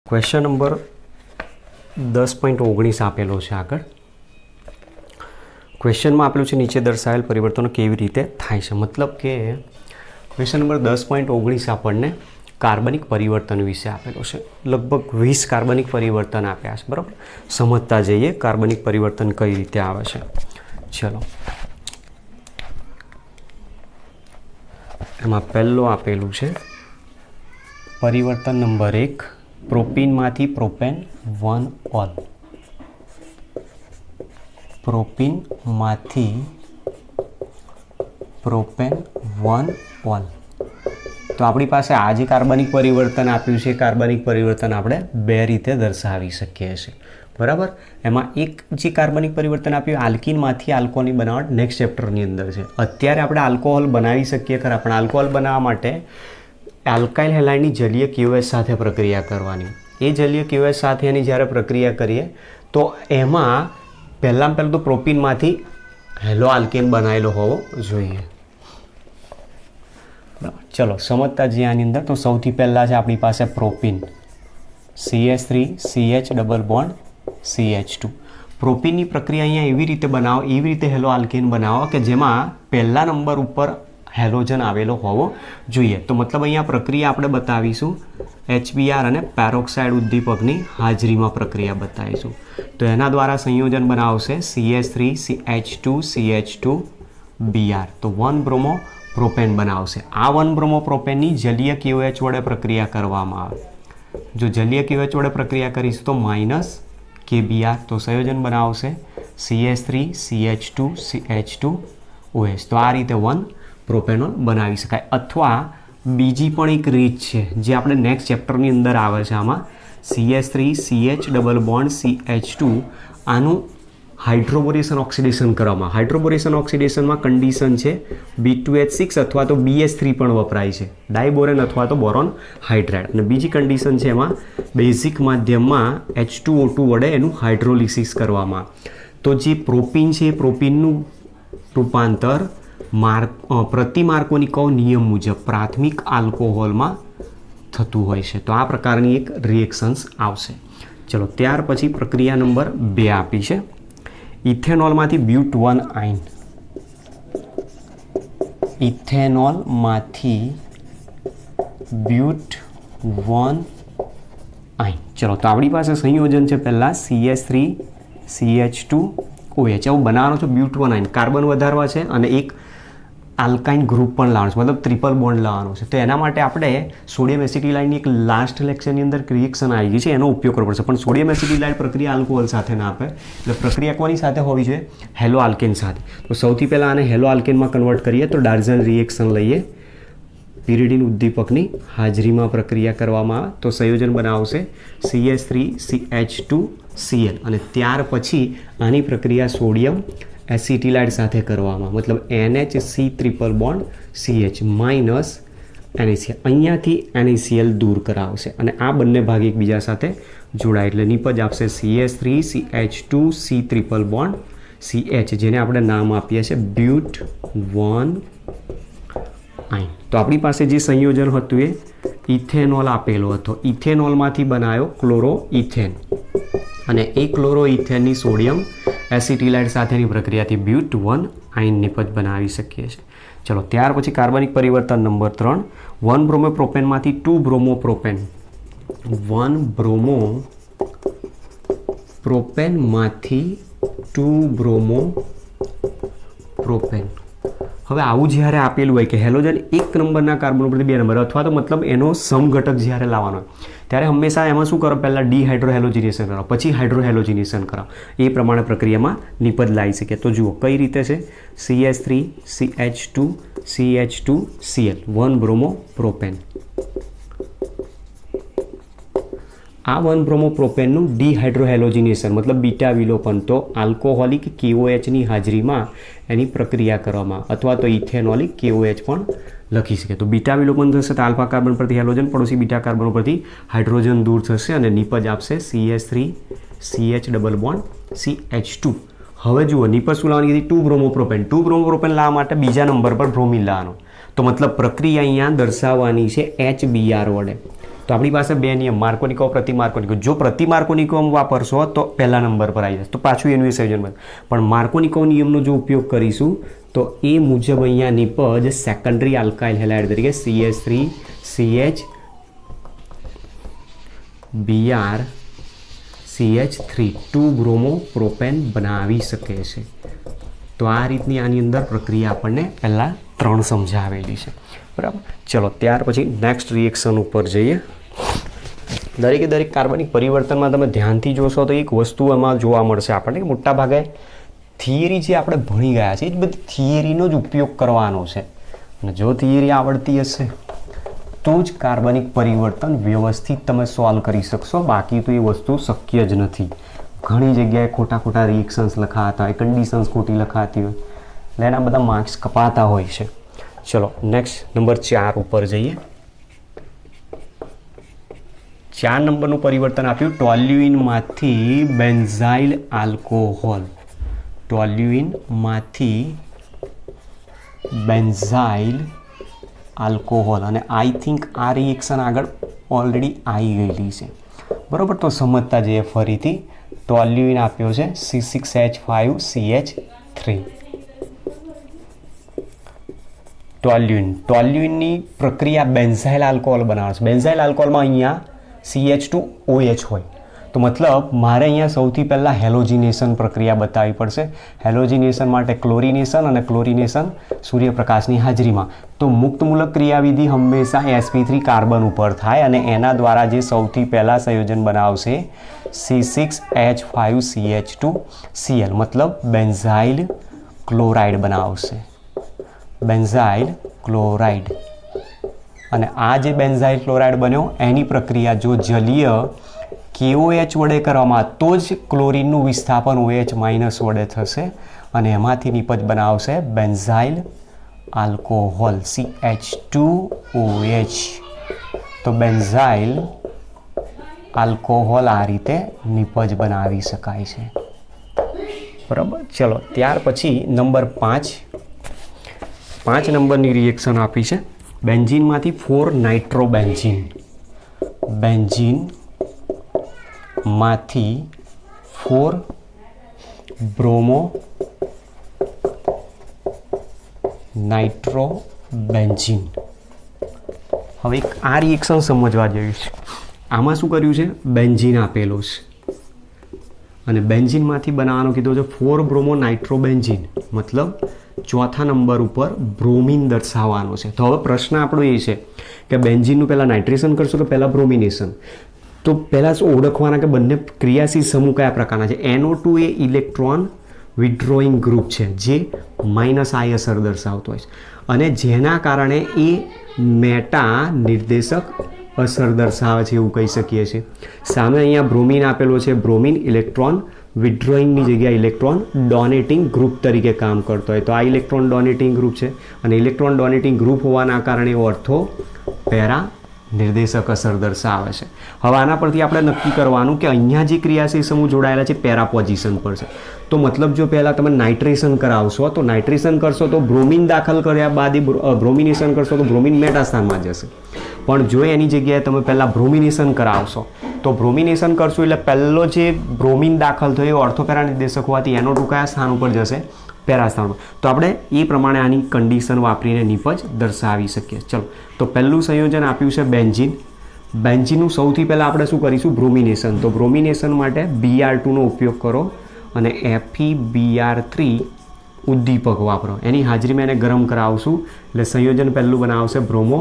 Question number 10.19 આપેલો છે આગળ. ક્વેશ્ચનમાં આપેલું છે નીચે દર્શાવેલ પરિવર્તનો કેવી રીતે થાય છે. મતલબ કે ક્વેશ્ચન નંબર 10.19 આપણને કાર્બનિક પરિવર્તન વિશે આપેલો છે. લગભગ 20 કાર્બનિક પરિવર્તન આપ્યા છે. બરાબર, સમજતા જઈએ કાર્બનિક પરિવર્તન કઈ રીતે આવે છે. ચલો, એમાં પહેલું આપેલું છે પરિવર્તન નંબર 1, પ્રોપીનમાંથી પ્રોપેન 1 ઓલ. પ્રોપીનમાંથી પ્રોપેન 1 ઓલ. તો આપણી પાસે આ જે કાર્બનિક પરિવર્તન આપ્યું છે, કાર્બનિક પરિવર્તન આપણે બે રીતે દર્શાવી શકીએ છીએ. બરાબર, એમાં એક જે કાર્બનિક પરિવર્તન આપ્યું આલ્કીનમાંથી આલ્કોહોલની બનાવટ નેક્સ્ટ ચેપ્ટરની અંદર છે. અત્યારે આપણે આલ્કોહોલ બનાવી શકીએ ખરા, પણ આલ્કોહોલ બનાવવા માટે આલ્કાઇલ હેલાઇડની જલીય QH સાથે પ્રક્રિયા કરવાની. એ જલીય QH સાથે એની જ્યારે પ્રક્રિયા કરીએ તો એમાં પહેલાં તો પ્રોપીનમાંથી હેલો આલ્કેન બનાવેલો હોવો જોઈએ. ચલો સમજતા જઈએ આની અંદર. તો સૌથી પહેલાં છે આપણી પાસે propyne, CH3 CH double bond CH2. પ્રોપીનની પ્રક્રિયા અહીંયા એવી રીતે બનાવો, એવી રીતે હેલો આલ્કેન બનાવો કે જેમાં પહેલા નંબર ઉપર હેલોજન આવેલો હોવો જોઈએ. તો મતલબ અહીંયા પ્રક્રિયા આપણે બતાવીશું HBr અને પેરોક્સાઇડ ઉદ્દીપકની હાજરીમાં પ્રક્રિયા બતાવીશું. તો એના દ્વારા સંયોજન બનાવશે CH3 CH2 CH2 Br. તો 1 બ્રોમો પ્રોપેન બનાવશે. આ 1 બ્રોમો પ્રોપેનની જલીય QH વડે પ્રક્રિયા કરવામાં આવે. જો જલીય QH વડે પ્રક્રિયા કરીશું તો માઇનસ KBr. તો સંયોજન બનાવશે CH3 CH2 CH2 OH. તો આ રીતે 1 પ્રોપેનોલ બનાવી શકાય. અથવા બીજી પણ એક રીત છે જે આપણે નેક્સ્ટ ચેપ્ટરની અંદર આવે છે. આમાં CH3 CH double bond CH2 આનું હાઇડ્રોબોરેશન ઓક્સિડેશન કરવામાં. હાઇડ્રોબોરેશન ઓક્સિડેશનમાં કન્ડિશન છે B2H6 અથવા તો BH3 પણ વપરાય છે, ડાયબોરેન અથવા તો બોરોન હાઇડ્રાઇડ. અને બીજી કન્ડિશન છે એમાં બેઝિક માધ્યમમાં H2O2 વડે એનું હાઇડ્રોલિસિસ કરવામાં. તો જે પ્રોપીન છે એ પ્રોપીનનું રૂપાંતર પ્રતિ માર્કોનિકોવ નિયમ મુજબ પ્રાથમિક આલ્કોહોલમાં થતું હોય છે. તો આ પ્રકારની એક રિએક્શન્સ આવશે. ચલો, ત્યાર પછી પ્રક્રિયા નંબર 2 આપી છે ઇથેનોલમાંથી બ્યુટ 1 આયન. ઇથેનોલમાંથી બ્યુટ 1 આયન. ચલો, તો આપણી પાસે સંયોજન છે પહેલાં CH3 CH2 OH. એવું બનાવવાનો છે બ્યુટ 1 આયન. કાર્બન વધારવા છે અને એક આલ્કાઇન ગ્રુપ પણ લાવવાનું છે, મતલબ ટ્રિપલ બોન્ડ લાવવાનું છે. તો એના માટે આપણે સોડિયમ એસિટિલાઇડની એક લાસ્ટ લેક્ચરની અંદર રિએક્શન આવી ગઈ છે, એનો ઉપયોગ કરવો પડશે. પણ સોડિયમ એસિટિલાઇડ પ્રક્રિયા આલ્કોહોલ સાથે ના આપે, એટલે પ્રક્રિયા કોની સાથે હોવી જોઈએ? હેલો આલ્કેન સાથે. તો સૌથી પહેલાં આને હેલો આલ્કેનમાં કન્વર્ટ કરીએ તો ડાર્ઝન રિએક્શન લઈએ. પિરિડિન ઉદ્દીપકની હાજરીમાં પ્રક્રિયા કરવામાં આવે તો સંયોજન બનાવશે CH3 CH2 Cl. અને ત્યાર પછી આની પ્રક્રિયા સોડિયમ એસિટિલાઇડ સાથે કરવામાં, મતલબ NH3 triple bond CH minus NaCl. અહીંયાથી NaCl દૂર કરાવશે અને આ બંને ભાગ એકબીજા સાથે જોડાય એટલે નિપજ આપશે CH3 CH2 C triple bond CH, જેને આપણે નામ આપીએ છીએ બ્યુટ 1 આયન. તો આપણી પાસે જે સંયોજન હતું એ ઇથેનોલ આપેલો હતો. ઇથેનોલમાંથી બનાવ્યો ક્લોરો ઇથેન અને એ ક્લોરો ઇથેનની સોડિયમ એસિટિલાઇડ સાથેની પ્રક્રિયાથી બ્યુટ 1 આયન નિપજ બનાવી શકીએ છીએ. ચલો, ત્યાર પછી કાર્બનિક પરિવર્તન નંબર 3, 1 બ્રોમો પ્રોપેનમાંથી 2 બ્રોમો પ્રોપેન. 1 બ્રોમો પ્રોપેનમાંથી 2 બ્રોમો પ્રોપેન. હવે આવું જ્યારે આપેલું હોય કે હેલોજન એક નંબરના કાર્બન ઉપરથી 2 નંબર અથવા તો મતલબ એનો સમઘટક જ્યારે લાવવાનો હોય ત્યારે હંમેશા એમાં શું કરો? પહેલાં ડિહાઇડ્રોહેલોજિનેશન કરાવો, પછી હાઇડ્રોહેલોજિનેશન કરાવો. એ પ્રમાણે પ્રક્રિયામાં નિપજ લાવી શકીએ. તો જુઓ કઈ રીતે છે. CH3 CH2 CH2 Cl 1 bromo propane. આ 1 બ્રોમો પ્રોપેનનું ડિહાઇડ્રોહેલોજિનેશન મતલબ બીટા વિલોપન તો આલ્કોહોલિક KOHની હાજરીમાં એની પ્રક્રિયા કરવામાં અથવા તો ઇથેનોલિક KOH પણ લખી શકે. તો બીટા વિલોપન થશે તો આલ્ફા કાર્બન પરથી હેલોજન, પડોશી બીટા કાર્બન પરથી હાઇડ્રોજન દૂર થશે અને નિપજ આપશે CH3 CH double bond CH2. હવે જુઓ નિપજ શું લાવવાની કીધી? 2 બ્રોમો પ્રોપેન. 2 બ્રોમો પ્રોપેન લાવવા માટે બીજા નંબર પર બ્રોમિન લાવવાનો. તો મતલબ પ્રક્રિયા અહીંયા દર્શાવવાની છે HBr વડે. તો આપણી પાસે બે નિયમ, માર્કોનિકો પ્રતિ માર્કોનિકો. જો પ્રતિ માર્કોનિકો વાપરશો તો પહેલા નંબર પર આવી જશે, તો પાછું એનું સંયોજન બને. પણ માર્કોનિકો નિયમનો જો ઉપયોગ કરીશું તો એ મુજબ અહીંયા નિપજ સેકન્ડરી આલ્કાઇલ હેલાઇડ તરીકે CH3 CH Br CH3 2 bromo propane બનાવી શકે છે. તો આ રીતની આની અંદર પ્રક્રિયા આપણને પહેલાં 3 સમજાવેલી છે, બરાબર. ચલો ત્યાર પછી નેક્સ્ટ રિએક્શન ઉપર જઈએ. દરેકે દરેક કાર્બનિક પરિવર્તનમાં તમે ધ્યાનથી જોશો તો એક વસ્તુ એમાં જોવા મળશે આપણને કે મોટા ભાગે થિયરી જે આપણે ભણી ગયા છે એ જ બધી થિયરીનો જ ઉપયોગ કરવાનો છે. અને જો થિયરી આવડતી હશે તો જ કાર્બનિક પરિવર્તન વ્યવસ્થિત તમે સોલ્વ કરી શકશો, બાકી તો એ વસ્તુ શક્ય જ નથી. ઘણી જગ્યાએ ખોટા ખોટા રિએક્શન્સ લખાતા હોય, કન્ડિશન્સ ખોટી લખાતી હોય, એટલે એના બધા માર્ક્સ કપાતા હોય છે. ચલો નેક્સ્ટ નંબર 4 ઉપર જઈએ. 4 નંબરનું પરિવર્તન આપ્યું ટોલ્યુઇનમાંથી બેન્ઝાઇલ આલ્કોહોલ. ટોલ્યુઇનમાંથી બેન્ઝાઇલ આલ્કોહોલ, અને આઈ થિંક આ રિએક્શન આગળ ઓલરેડી આવી ગયેલી છે, બરાબર. તો સમજતા જઈએ ફરીથી. ટોલ્યુઇન આપ્યો છે C6H5CH3. ટોલ્યુઇનની પ્રક્રિયા બેન્ઝાઇલ આલ્કોહોલ બનાવે છે. બેન્ઝાઇલ આલ્કોહોલમાં અહીંયા CH2OH હોય, તો મતલબ મારે અહીંયા સૌથી પહેલાં હેલોજિનેશન પ્રક્રિયા બતાવવી પડશે. હેલોજિનેશન માટે ક્લોરિનેશન, અને ક્લોરિનેશન સૂર્યપ્રકાશની હાજરીમાં. તો મુક્તમૂલક ક્રિયાવિધિ હંમેશા sp3 કાર્બન ઉપર થાય, અને એના દ્વારા જે સૌથી પહેલાં સંયોજન બનાવશે C6H5CH2Cl, મતલબ બેન્ઝાઇલ ક્લોરાઇડ બનાવશે. Benzyl chloride. અને આ જે બેન્ઝાઇલ ક્લોરાઇડ બન્યો એની પ્રક્રિયા જો જલીય KOH વડે કરવામાં તો જ ક્લોરીનનું વિસ્થાપન OH- વડે થશે, અને એમાંથી નિપજ બનાવશે બેન્ઝાઇલ આલ્કોહોલ CH2OH. તો બેન્ઝાઇલ આલ્કોહોલ આ રીતે નિપજ બનાવી શકાય છે, બરાબર. ચલો ત્યાર પછી નંબર 5 નંબરની રિએક્શન આપી છે બેન્ઝીનમાંથી 4 નાઇટ્રોબેન્ઝીન. બેન્ઝીનમાંથી 4 બ્રોમો નાઇટ્રોબેન્ઝીન. હવે આ રિએક્શન સમજવા જેવી છે. આમાં શું કર્યું છે, બેન્ઝીન આપેલો છે અને બેન્ઝીનમાંથી બનાવવાનો કીધો છે 4 બ્રોમો નાઇટ્રોબેન્ઝીન, મતલબ ચોથા નંબર ઉપર બ્રોમિન દર્શાવવાનો છે. તો હવે પ્રશ્ન આપણો એ છે કે બેન્ઝીનનું પહેલાં નાઇટ્રેશન કરશો કે પહેલાં બ્રોમિનેશન? તો પહેલાં શું ઓળખવાના કે બંને ક્રિયાશીલ સમૂહ કયા પ્રકારના છે. NO2 એ ઇલેક્ટ્રોન વિડ્રોઈંગ ગ્રુપ છે જે -I અસર દર્શાવતો હોય છે, અને જેના કારણે એ મેટા નિર્દેશક અસર દર્શાવે છે એવું કહી શકીએ છીએ. સામે અહીંયા બ્રોમિન આપેલો છે. બ્રોમિન ઇલેક્ટ્રોન વિડ્રોઈંગની જગ્યાએ ઇલેક્ટ્રોન ડોનેટિંગ ગ્રુપ તરીકે કામ કરતો હોય, તો આ ઇલેક્ટ્રોન ડોનેટિંગ ગ્રુપ છે, અને ઇલેક્ટ્રોન ડોનેટિંગ ગ્રુપ હોવાના કારણે ઓર્થો પેરા નિર્દેશક અસર દર્શાવે છે. હવે આના પરથી આપણે નક્કી કરવાનું કે અહીંયા જે ક્રિયાશીલ સમૂહ જોડાયેલા છે પેરા પોઝિશન પર છે. તો મતલબ જો પહેલાં તમે નાઇટ્રેશન કરાવશો તો નાઇટ્રેશન કરશો તો બ્રોમિન દાખલ કર્યા બાદ બ્રોમિનેશન કરશો તો બ્રોમિન મેટા સ્થાનમાં જશે. પણ જો એની જગ્યાએ તમે પહેલાં બ્રોમિનેશન કરાવશો તો બ્રોમિનેશન કરશો એટલે પહેલો જે બ્રોમિન દાખલ થયો એ ઓર્થોપેરા નિર્દેશક હોવાથી NO2 કયા સ્થાન ઉપર જશે, પેરા સ્થાન પર. તો આપણે એ પ્રમાણે આની કન્ડિશન વાપરીને નિપજ દર્શાવી શકીએ. ચલો તો પહેલું સંયોજન આપ્યું છે બેન્ઝીન. બેન્ઝીનનું સૌથી પહેલાં આપણે શું કરીશું, બ્રોમિનેશન. તો બ્રોમિનેશન માટે Br2નો ઉપયોગ કરો અને FeBr3 ઉદ્દીપક વાપરો. એની હાજરીમાં એને ગરમ કરાવશું એટલે સંયોજન પહેલું બનાવશે બ્રોમો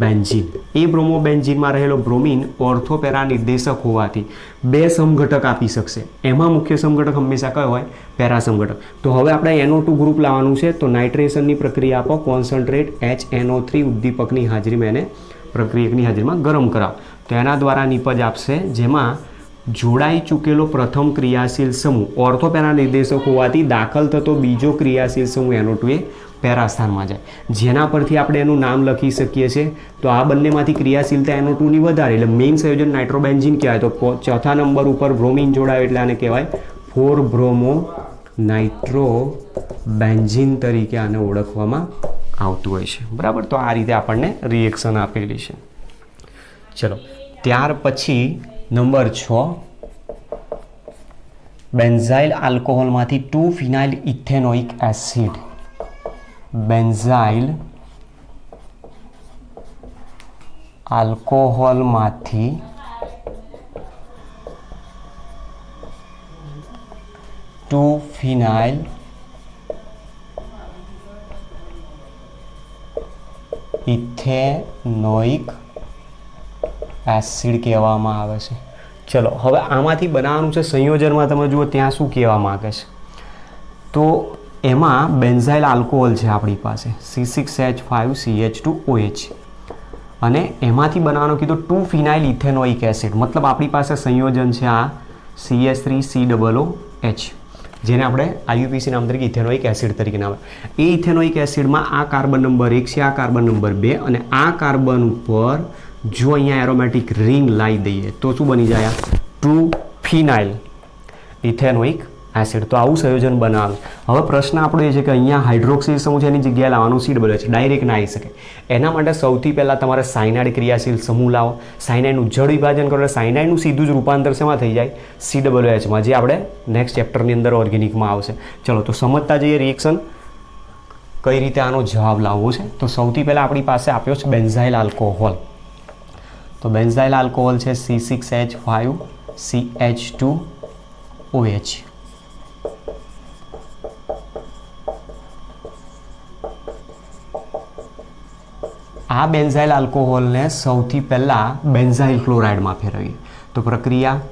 બેન્ઝીન. એ બ્રોમો બેન્ઝીનમાં રહેલો બ્રોમિન ઓર્થોપેરા નિર્દેશક હોવાથી 2 સમઘટક આપી શકશે. એમાં મુખ્ય સમઘટક હંમેશા કયો હોય, પેરા સમઘટક. તો હવે આપણે NO2 ગ્રુપ લાવવાનું છે, તો નાઇટ્રેશનની પ્રક્રિયા આપો. કોન્સન્ટ્રેટ HNO3 ઉદ્દીપકની હાજરીમાં એને પ્રક્રિયકની હાજરીમાં ગરમ કરાવો. તો એના દ્વારા નિપજ આપશે જેમાં જોડાઈ ચૂકેલો પ્રથમ ક્રિયાશીલ સમૂહ ઓર્થોપેરા નિર્દેશક હોવાથી દાખલ થતો બીજો ક્રિયાશીલ સમૂહ NO2 એ પેરા સ્થાનમાં જાય, જેના પરથી આપણે એનું નામ લખી શકીએ છીએ. તો આ બંનેમાંથી ક્રિયાશીલતા NO2ની વધારે એટલે મેઇન સંયોજન નાઇટ્રોબેન્ઝીન કહેવાય. તો ચોથા નંબર ઉપર બ્રોમિન જોડાય એટલે આને કહેવાય 4 બ્રોમો નાઇટ્રોબેન્ઝીન તરીકે આને ઓળખવામાં આવતું હોય છે, બરાબર. તો આ રીતે આપણને રિએક્શન આપેલી છે. ચલો ત્યાર પછી નંબર 6 બેન્ઝાઇલ આલ્કોહોલમાંથી 2 ફિનાઇલ ઇથેનોઇક એસિડ બેન્ઝાઇલ આલ્કોહોલમાંથી 2 ફિનાઇલ ઇથેનોઇક એસિડ કહેવામાં આવે છે. ચલો હવે આમાંથી બનાવવાનું છે સંયોજનમાં તમે જુઓ ત્યાં શું કહેવા માંગે છે. તો એમાં બેન્ઝાઇલ આલ્કોહોલ છે આપણી પાસે C6H5CH2OH અને એમાંથી બનાવવાનું કીધું 2 ફિનાઇલ ઇથેનોઇક એસિડ મતલબ આપણી પાસે સંયોજન છે આ CH3COOH જેને આપણે IUPAC નામ તરીકે ઇથેનોઇક એસિડ તરીકે નામ. એ ઇથેનોઇક એસિડમાં આ કાર્બન નંબર 1 છે, આ કાર્બન નંબર 2 અને આ કાર્બન ઉપર જો અહીંયા એરોમેટિક રિંગ લાવી દઈએ તો શું બની જાય? 2 ફિનાઇલ ઇથેનોઇક એસિડ. તો આવું સંયોજન બનાવે. હવે પ્રશ્ન આપણો એ છે કે અહીંયા હાઇડ્રોક્સિલ સમૂહ છે એની જગ્યાએ લાવવાનું COO છે, ડાયરેક્ટ ના આવી શકે. એના માટે સૌથી પહેલાં તમારે સાયનાઇડ ક્રિયાશીલ સમૂહ લાવો. સાયનાઇડનું જળ વિભાજન કરો એટલે સાયનાઇડનું સીધું જ રૂપાંતર શેમાં થઈ જાય? COOHમાં, જે આપણે નેક્સ્ટ ચેપ્ટરની અંદર ઓર્ગેનિકમાં આવશે. ચલો તો સમજતા જઈએ રિએક્શન કઈ રીતે આનો જવાબ લાવવો છે. તો સૌથી પહેલાં આપણી પાસે આપ્યો છે બેન્ઝાઇલ આલ્કોહોલ. તો બેન્ઝાઇલ આલ્કોહોલ છે C6H5CH2OH. આ બેન્ઝાઇલ આલ્કોહોલને સૌથી પહેલાં બેન્ઝાઇલ ક્લોરાઇડમાં ફેરવીએ તો પ્રક્રિયા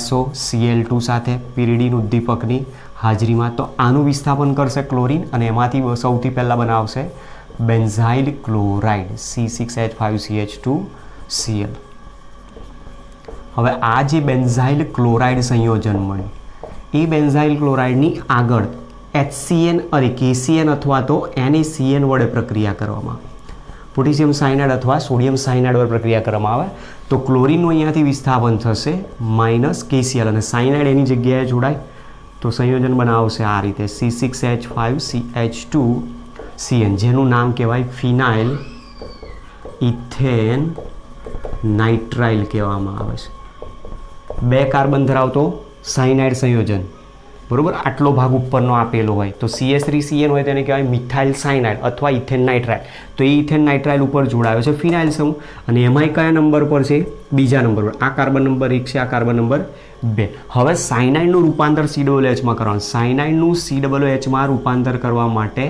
SOCl2 સાથે પિરિડીન ઉદ્દીપકની હાજરીમાં. તો આનું વિસ્થાપન કરશે ક્લોરીન અને એમાંથી સૌથી પહેલાં બનાવશે બેન્ઝાઇલ ક્લોરાઇડ C6H5CH2Cl. હવે આ જે બેન્ઝાઇલ ક્લોરાઇડ સંયોજન મળ્યું એ બેન્ઝાઇલ ક્લોરાઇડની આગળ HCN અરે KCN અથવા તો NaCN વડે પ્રક્રિયા કરવામાં આવે. પોટેશિયમ સાયનાઇડ અથવા સોડિયમ સાયનાઇડ વડે પ્રક્રિયા કરવામાં આવે તો ક્લોરીનનું અહીંયાથી વિસ્થાપન થશે -KCl અને સાયનાઇડ એની જગ્યાએ જોડાય તો સંયોજન બનાવશે આ રીતે C6H5CH2CN જેનું નામ કહેવાય ફિનાઇલ ઇથેન નાઇટ્રાઇલ કહેવામાં આવે છે. 2 કાર્બન ધરાવતો સાયનાઇડ સંયોજન, બરોબર. આટલો ભાગ ઉપરનો આપેલો હોય તો CH3CN હોય તેને કહેવાય મિથાઇલ સાયનાઇડ અથવા ઇથેન નાઇટ્રાઇલ. તો એ ઇથેન નાઇટ્રાઇલ ઉપર જોડાયો છે ફિનાઇલ સમૂહ અને એમાંય કયા નંબર પર છે? બીજા નંબર પર. આ કાર્બન નંબર 1 છે, આ કાર્બન નંબર 2. હવે સાયનાઇડનું રૂપાંતર COOHમાં કરવાનું. સાયનાઇડનું COOHમાં રૂપાંતર કરવા માટે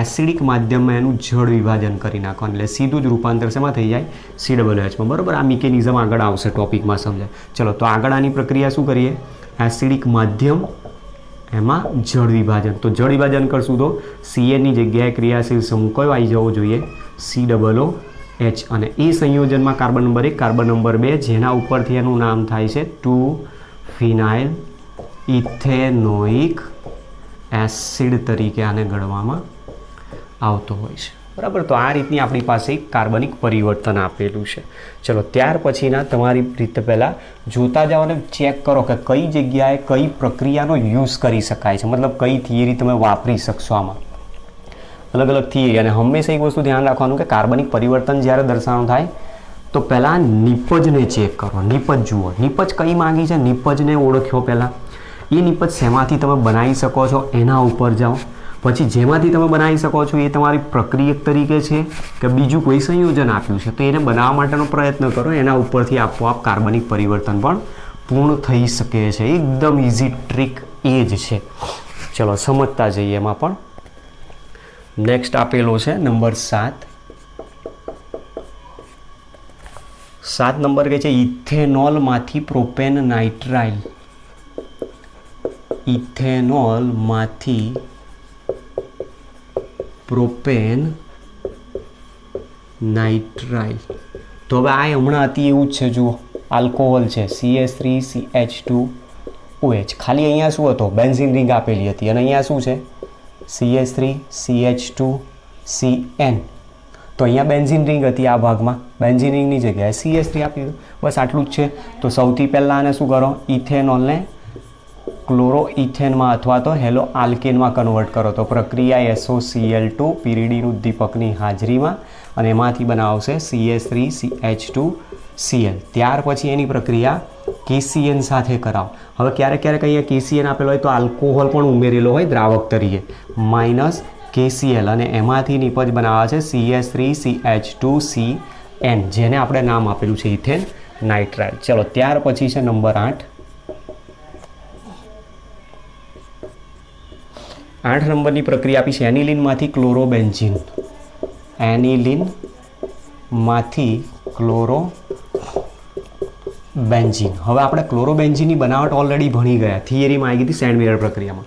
એસિડિક માધ્યમમાં એનું જળ વિભાજન કરી નાખવાનું એટલે સીધું જ રૂપાંતર શેમાં થઈ જાય? COOHમાં, બરોબર. આ મિકેનિઝમ આગળ આવશે ટોપિકમાં સમજાય. ચલો તો આગળ આની પ્રક્રિયા શું કરીએ? એસિડિક માધ્યમ એમાં જળ વિભાજન. તો જળ વિભાજન કરશું તો CNની જગ્યાએ ક્રિયાશીલ સમૂહ કયો આવી જવો જોઈએ? COOH. અને એ સંયોજનમાં કાર્બન નંબર 1 કાર્બન નંબર 2 જેના ઉપરથી એનું નામ થાય છે 2 ફિનાઇલ ઇથેનોઇક એસિડ તરીકે આને ગણવામાં આવતો હોય છે, બરાબર. તો આ રીતની આપણી પાસે એક કાર્બનિક પરિવર્તન આપેલું છે. ચલો ત્યાર પછીના તમારી રીતે પહેલાં જોતા જાઓ અને ચેક કરો કે કઈ જગ્યાએ કઈ પ્રક્રિયાનો યુઝ કરી શકાય છે, મતલબ કઈ થિયરી તમે વાપરી શકશો આમાં. અલગ અલગ થિયરી. અને હંમેશા એક વસ્તુ ધ્યાન રાખવાનું કે કાર્બનિક પરિવર્તન જ્યારે દર્શાવવાનું થાય તો પહેલાં નિપજને ચેક કરો. નિપજ જુઓ, નિપજ કઈ માંગી છે નિપજને ઓળખ્યો પહેલાં. એ નિપજ શેમાંથી તમે બનાવી શકો છો એના ઉપર જાઓ. પછી જેમાંથી તમે બનાવી શકો છો એ તમારી પ્રક્રિયક તરીકે છે કે બીજું કોઈ સંયોજન આપ્યું છે તો એને બનાવવા માટેનો પ્રયત્ન કરો. એના ઉપરથી આપોઆપ કાર્બનિક પરિવર્તન પણ પૂર્ણ થઈ શકે છે. એકદમ ઇઝી ટ્રીક એ જ છે. ચલો સમજતા જઈએ એમાં પણ. નેક્સ્ટ આપેલો છે નંબર 7. 7 નંબર કહે છે ઇથેનોલમાંથી પ્રોપેન નાઇટ્રાઇલ. ઇથેનોલમાંથી પ્રોપેન નાઇટ્રાઇલ. તો હવે આ હમણાં હતી એવું જ છે. જુઓ આલ્કોહોલ છે CH3CH2OH. ખાલી અહીંયા શું હતો? બેન્ઝીન રિંગ આપેલી હતી અને અહીંયા શું છે? CH3CH2CN. તો અહીંયા બેન્ઝીન રિંગ હતી આ ભાગમાં, બેન્ઝીન રિંગની જગ્યાએ CH3 આપી દીધું. બસ આટલું જ છે. તો સૌથી પહેલાં આને શું કરો? ઇથેનોલને ક્લોરોઇથેનમાં અથવા તો હેલો આલ્કેનમાં કન્વર્ટ કરો. તો પ્રક્રિયા SOCl2 પિરિડીન ઉદ્દીપકની હાજરીમાં અને એમાંથી બનાવશે CH3CH2 Cl. ત્યાર પછી એની પ્રક્રિયા KCN સાથે કરાવો. હવે ક્યારેક ક્યારેક અહીંયા KCN આપેલો હોય તો આલ્કોહોલ પણ ઉમેરેલો હોય દ્રાવક તરીકે, માઇનસ KCl, અને એમાંથી નિપજ બનાવે છે CH3CH2CN, જેને આપણે નામ આપેલું છે ઇથેન નાઇટ્રાઇલ. ચલો ત્યાર પછી છે નંબર 8. 8 નંબરની પ્રક્રિયા આપી છે એનિલિનમાંથી ક્લોરોબેન્ઝીન. એનિલિનમાંથી ક્લોરોબેન્ઝીન. હવે આપણે ક્લોરોબેન્ઝીનની બનાવટ ઓલરેડી ભણી ગયા, થિયરીમાં આવી ગઈ હતી સેન્ડ-મેયર પ્રક્રિયામાં.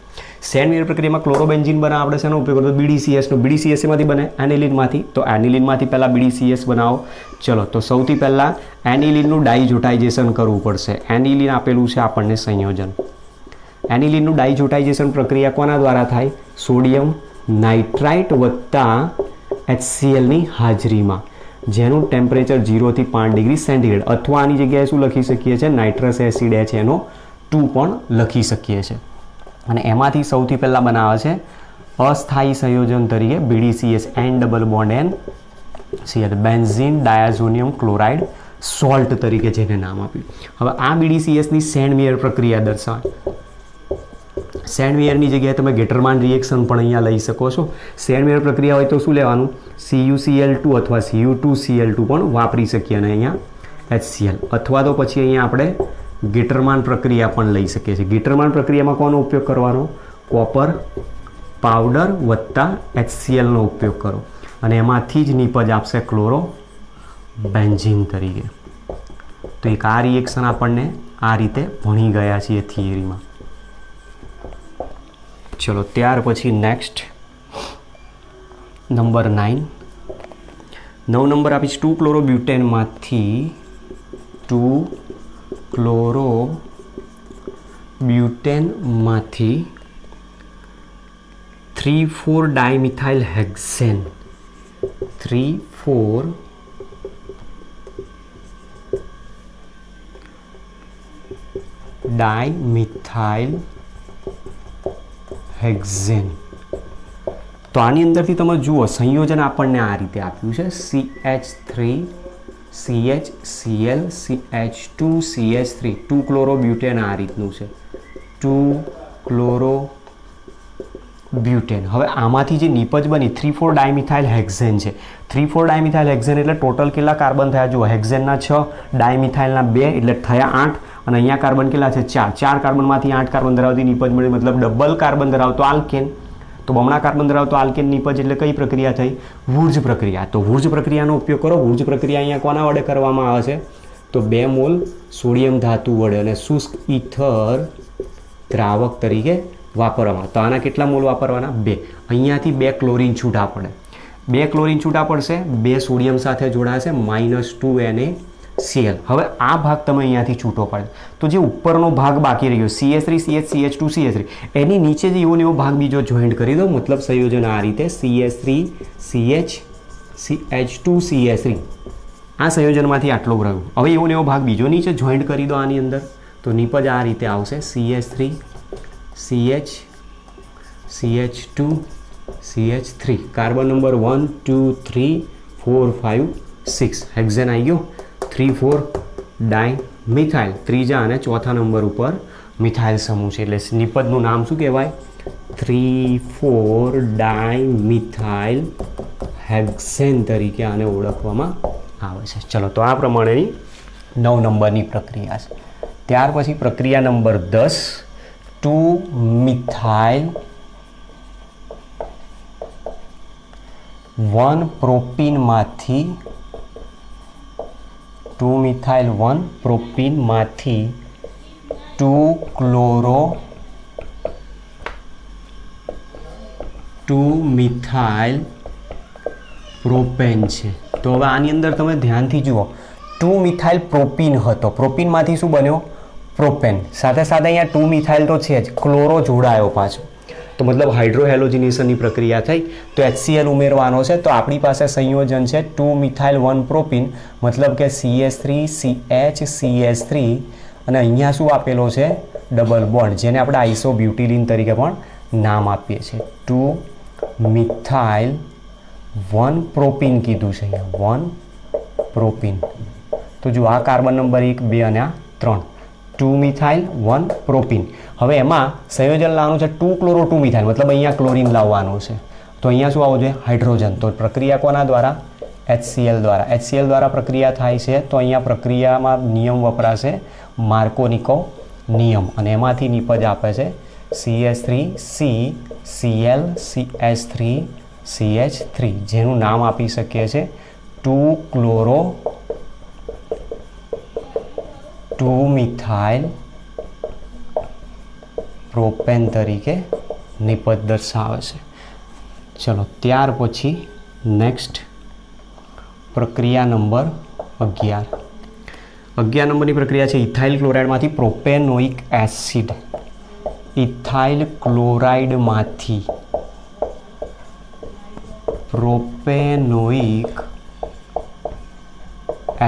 સેન્ડ-મેયર પ્રક્રિયામાં ક્લોરોબેન્ઝીન બનાવવા આપણે શેનો ઉપયોગ કરતો? BDCS નો. BDCS એમાંથી બને એનિલિનમાંથી, તો એનિલિનમાંથી પહેલાં BDCS બનાવો. ચલો તો સૌથી પહેલાં એનિલિનનું ડાઇજોટાઇઝેશન કરવું પડશે. એનિલિન આપેલું છે આપણને સંયોજન. એનિલિનનું ડાઇજોટાઇઝેશન પ્રક્રિયા કોના દ્વારા થાય? સોડિયમ નાઇટ્રાઇટ વત્તા HClની હાજરીમાં, જેનું ટેમ્પરેચર 0 થી 5 ડિગ્રી સેન્ટીગ્રેડ, અથવા આની જગ્યાએ શું લખી શકીએ છીએ? નાઇટ્રસ એસિડ HNO2 પણ લખી શકીએ છીએ. અને એમાંથી સૌથી પહેલાં બનાવે છે અસ્થાયી સંયોજન તરીકે BDCS, N double bond N Cl, benzene diazonium chloride salt તરીકે જેને નામ આપ્યું. હવે આ BDCSની સેન્ડ-મેયર પ્રક્રિયા દર્શાવે. સેન્ડ-મેયરની જગ્યાએ તમે ગેટરમાન રિએક્શન પણ અહીંયા લઈ શકો છો. સેન્ડ-મેયર પ્રક્રિયા હોય તો શું લેવાનું? CuCl2 અથવા Cu2Cl2 પણ વાપરી શકીએ, અને અહીંયા HCl, અથવા તો પછી અહીંયા આપણે ગેટરમાન પ્રક્રિયા પણ લઈ શકીએ છીએ. ગેટરમાન પ્રક્રિયામાં કોનો ઉપયોગ કરવાનો? કોપર પાવડર વત્તા HClનો ઉપયોગ કરો, અને એમાંથી જ નિપજ આપશે ક્લોરોબેન્ઝીન તરીકે. તો એક આ રિએક્શન આપણને આ રીતે ભણી ગયા છીએ થિયરીમાં. ચલો ત્યાર પછી નેક્સ્ટ નંબર 9. 9 નંબર આપીશ 2 ક્લોરોબ્યુટેનમાંથી 3,4 ડાયમિથાઇલ હેક્ઝેન. 3,4 dimethyl hexane. તો આની અંદરથી તમે જુઓ સંયોજન આપણને આ રીતે આપ્યું છે CH3CHCl CH2CH3 2 ક્લોરોબ્યુટેન આ રીતનું છે 2 ક્લોરોબ્યુટેન. હવે આમાંથી જે નિપજ બની 3,4 ડાયમિથાઇલ હેક્ઝેન છે. 3,4 ડાયમિથાઇલ હેક્ઝેન એટલે ટોટલ કેટલા કાર્બન થયા? જુઓ, હેક્ઝેનના 6, ડાયમિથાઇલના 2 એટલે થયા 8, અને અહીંયા કાર્બન કેટલા છે? 4. 4 કાર્બનમાંથી 8 કાર્બન ધરાવતી નિપજ મળી, મતલબ ડબલ કાર્બન ધરાવતો આલ્કેન. તો બમણા કાર્બન ધરાવતો આલ્કેન નિપજ એટલે કઈ પ્રક્રિયા થઈ? વુર્જ પ્રક્રિયા. તો વુર્જ પ્રક્રિયાનો ઉપયોગ કરો. વુર્જ પ્રક્રિયા અહીંયા કોના વડે કરવામાં આવે છે? તો 2 મોલ સોડિયમ ધાતુ વડે, અને શુષ્ક ઈથર દ્રાવક તરીકે વાપરવામાં. તો આના કેટલા મોલ વાપરવાના? 2. અહીંયાથી 2 ક્લોરીન છૂટા પડે. 2 ક્લોરીન છૂટા પડશે, 2 સોડિયમ સાથે જોડાશે, -2 NaCl. હવે આ ભાગ તમે અહીંયાથી છૂટો પાડે, તો જે ઉપરનો ભાગ બાકી રહ્યો CH3CH2CH3, એની નીચે જે એવો ને એવો ભાગ બીજો જોઈન્ટ કરી દો. મતલબ સંયોજન આ રીતે CH3CH2CH3, આ સંયોજનમાંથી આટલો રહ્યો. હવે એવો ને એવો ભાગ બીજો નીચે જોઈન્ટ કરી દો આની અંદર, તો નિપજ આ રીતે આવશે CH3CH2CH3. કાર્બન નંબર 1 2 3 4 5 6 હેક્ઝેન આવી ગયો. 3,4 ડાયમિથાઇલ, ત્રીજા અને ચોથા નંબર ઉપર મિથાઇલ સમૂહ છે, એટલે નિપજનું નામ શું કહેવાય? 3,4 ડાયમિથાઇલ હેક્ઝેન તરીકે આને ઓળખવામાં આવે છે. ચલો તો આ પ્રમાણેની 9 નંબરની પ્રક્રિયા છે. ત્યાર પછી પ્રક્રિયા નંબર 10 2-મિથાઇલ 1-પ્રોપીનમાંથી 2-મિથાઇલ 1-પ્રોપીનમાંથી 2-મિથાઇલ પ્રોપેન છે. તો હવે આની અંદર તમે ધ્યાનથી જુઓ, 2-મિથાઇલ પ્રોપીન હતો, પ્રોપીનમાંથી શું બન્યો? પ્રોપેન. સાથે સાથે અહીંયા 2-મિથાઇલ તો છે જ, ક્લોરો જોડાયો પાછો, તો મતલબ હાઇડ્રોહેલોજિનેશનની પ્રક્રિયા થઈ, તો HCl ઉમેરવાનો છે. તો આપણી પાસે સંયોજન છે 2-મિથાઇલ 1-પ્રોપીન, મતલબ કે CH3CH અને અહીંયા શું આપેલો છે? ડબલ બોન્ડ, જેને આપણે આઇસોબ્યુટિલિન તરીકે પણ નામ આપીએ છીએ. 2-મિથાઇલ 1-પ્રોપીન કીધું છે અહીંયા, 1-પ્રોપીન. તો તો જો આ કાર્બન નંબર 1 2 અને આ 3 2 મિથાઇલ 1 પ્રોપીન. હવે એમાં સંયોજન લાવવાનું છે 2 ક્લોરો 2 મિથાઇલ, મતલબ અહીંયા ક્લોરીન લાવવાનું છે. તો અહીંયા શું આવવું જોઈએ? હાઇડ્રોજન. તો પ્રક્રિયા કોના દ્વારા? HCl દ્વારા. HCl દ્વારા પ્રક્રિયા થાય છે તો અહીંયા પ્રક્રિયામાં નિયમ વપરાશે માર્કોનિકોવ નિયમ, અને એમાંથી નિપજ આપે છે CH3C Cl CH3 CH3, જેનું નામ આપી શકીએ છીએ 2 ક્લોરો 2 મિથાઇલ પ્રોપેન તરીકે નિપજ દર્શાવે છે. ચલો ત્યાર પછી નેક્સ્ટ પ્રક્રિયા નંબર 11. 11 નંબરની પ્રક્રિયા છે ઇથાઇલ ક્લોરાઇડમાંથી પ્રોપેનોઇક એસિડ. ઇથાઇલ ક્લોરાઇડમાંથી પ્રોપેનોઇક